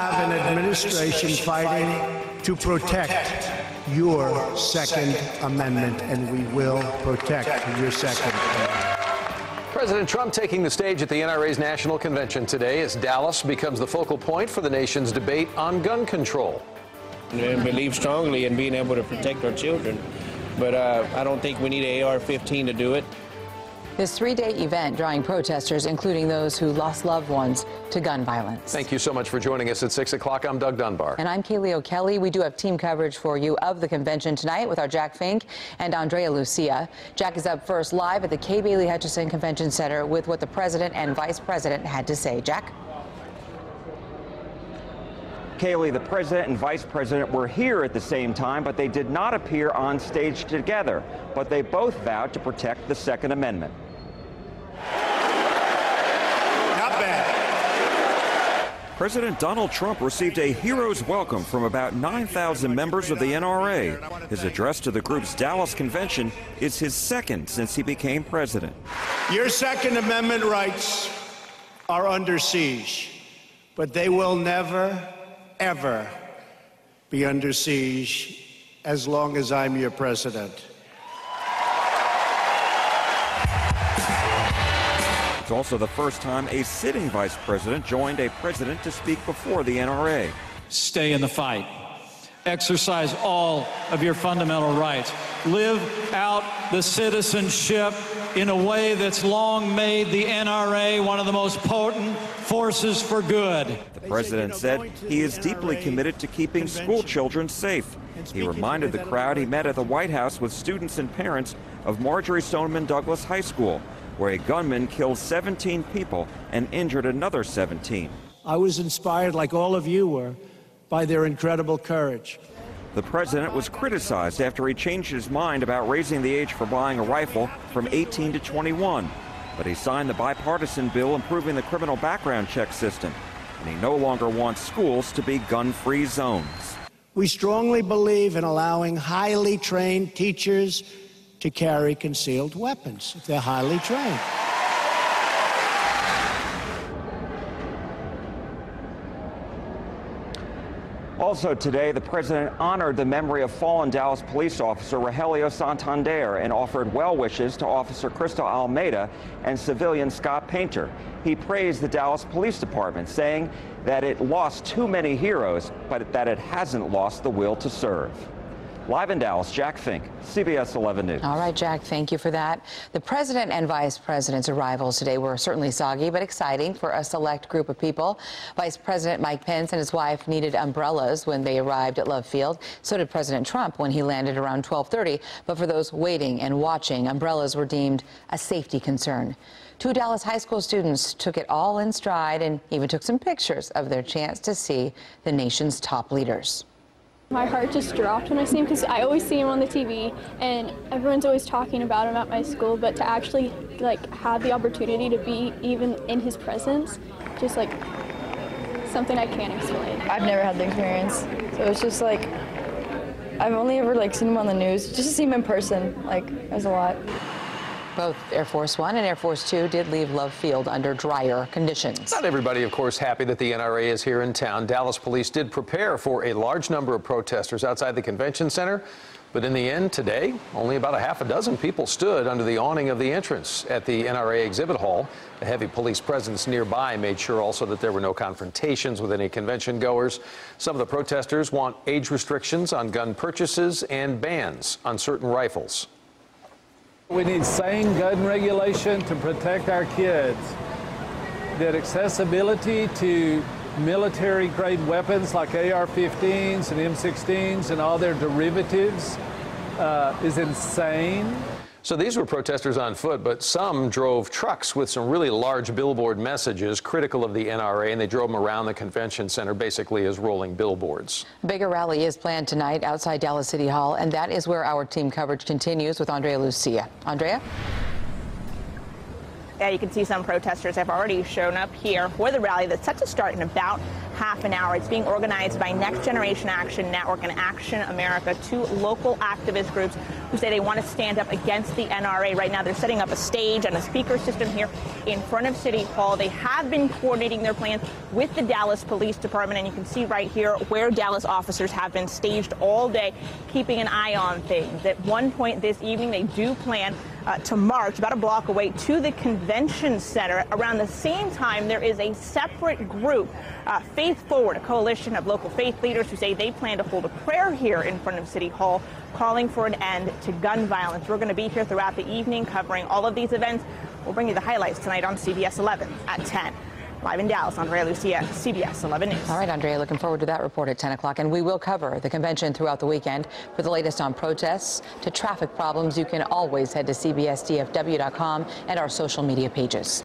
Have an administration fighting to protect your Second Amendment, and we will protect your Second Amendment. President Trump taking the stage at the NRA's national convention today as Dallas becomes the focal point for the nation's debate on gun control. And believe strongly in being able to protect our children, but I don't think we need an AR-15 to do it. This three-day event drawing protesters, including those who lost loved ones to gun violence. Thank you so much for joining us at 6 o'clock. I'm Doug Dunbar. And I'm Kaylee O'Kelly. We do have team coverage for you of the convention tonight with our Jack Fink and Andrea Lucia. Jack is up first live at the Kay Bailey Hutchison Convention Center with what the president and vice president had to say. Jack? Kaylee, the president and vice president were here at the same time, but they did not appear on stage together. But they both vowed to protect the Second Amendment. Not bad. President Donald Trump received a hero's welcome from about 9,000 members of the NRA. His address to the group's Dallas convention is his second since he became president. Your Second Amendment rights are under siege, but they will never, ever be under siege as long as I'm your president. It's also the first time a sitting vice president joined a president to speak before the NRA. Stay in the fight. Exercise all of your fundamental rights. Live out the citizenship in a way that's long made the NRA one of the most potent forces for good. The president said he is deeply committed to keeping school children safe. He reminded the crowd he met at the White House with students and parents of Marjorie Stoneman Douglas High School, where a gunman killed 17 people and injured another 17. I was inspired, like all of you were, by their incredible courage. The president was criticized after he changed his mind about raising the age for buying a rifle from 18 to 21. But he signed the bipartisan bill improving the criminal background check system, and he no longer wants schools to be gun-free zones. We strongly believe in allowing highly trained teachers to carry concealed weapons if they're highly trained. Also today, the president honored the memory of fallen Dallas police officer Rogelio Santander and offered well wishes to Officer Crystal Almeida and civilian Scott Painter. He praised the Dallas Police Department, saying that it lost too many heroes, but that it hasn't lost the will to serve. Live in Dallas, Jack Fink, CBS 11 News. All right, Jack, thank you for that. The president and vice president's arrivals today were certainly soggy, but exciting for a select group of people. Vice President Mike Pence and his wife needed umbrellas when they arrived at Love Field. So did President Trump when he landed around 12:30. But for those waiting and watching, umbrellas were deemed a safety concern. Two Dallas high school students took it all in stride and even took some pictures of their chance to see the nation's top leaders. My heart just dropped when I see him because I always see him on the TV and everyone's always talking about him at my school, but to actually have the opportunity to be even in his presence, just something I can't explain. I've never had the experience, so it's just I've only ever seen him on the news. Just to see him in person, it was a lot. Both Air Force One and Air Force Two did leave Love Field under drier conditions. Not everybody, of course, happy that the NRA is here in town. Dallas police did prepare for a large number of protesters outside the convention center. But in the end, today, only about a half a dozen people stood under the awning of the entrance at the NRA exhibit hall. A heavy police presence nearby made sure also that there were no confrontations with any convention goers. Some of the protesters want age restrictions on gun purchases and bans on certain rifles. We need sane gun regulation to protect our kids. That accessibility to military-grade weapons like AR-15s and M16s and all their derivatives is insane. So these were protesters on foot, but some drove trucks with some really large billboard messages critical of the NRA, and they drove them around the convention center basically as rolling billboards. A bigger rally is planned tonight outside Dallas City Hall, and that is where our team coverage continues with Andrea Lucia. Andrea? Yeah, you can see some protesters have already shown up here for the rally that's set to start in about half an hour. It's being organized by Next Generation Action Network and Action America, two local activist groups who say they want to stand up against the NRA. Right now, they're setting up a stage and a speaker system here in front of City Hall. They have been coordinating their plans with the Dallas Police Department, and you can see right here where Dallas officers have been staged all day, keeping an eye on things. At one point this evening, they do plan to march about a block away to the convention center. Around the same time, there is a separate group, Faith Forward, a coalition of local faith leaders who say they plan to hold a prayer here in front of City Hall, calling for an end to gun violence. We're going to be here throughout the evening covering all of these events. We'll bring you the highlights tonight on CBS 11 at 10. Live in Dallas, Andrea Lucia, CBS 11 News. All right, Andrea, looking forward to that report at 10 o'clock. And we will cover the convention throughout the weekend. For the latest on protests to traffic problems, you can always head to CBSDFW.com and our social media pages.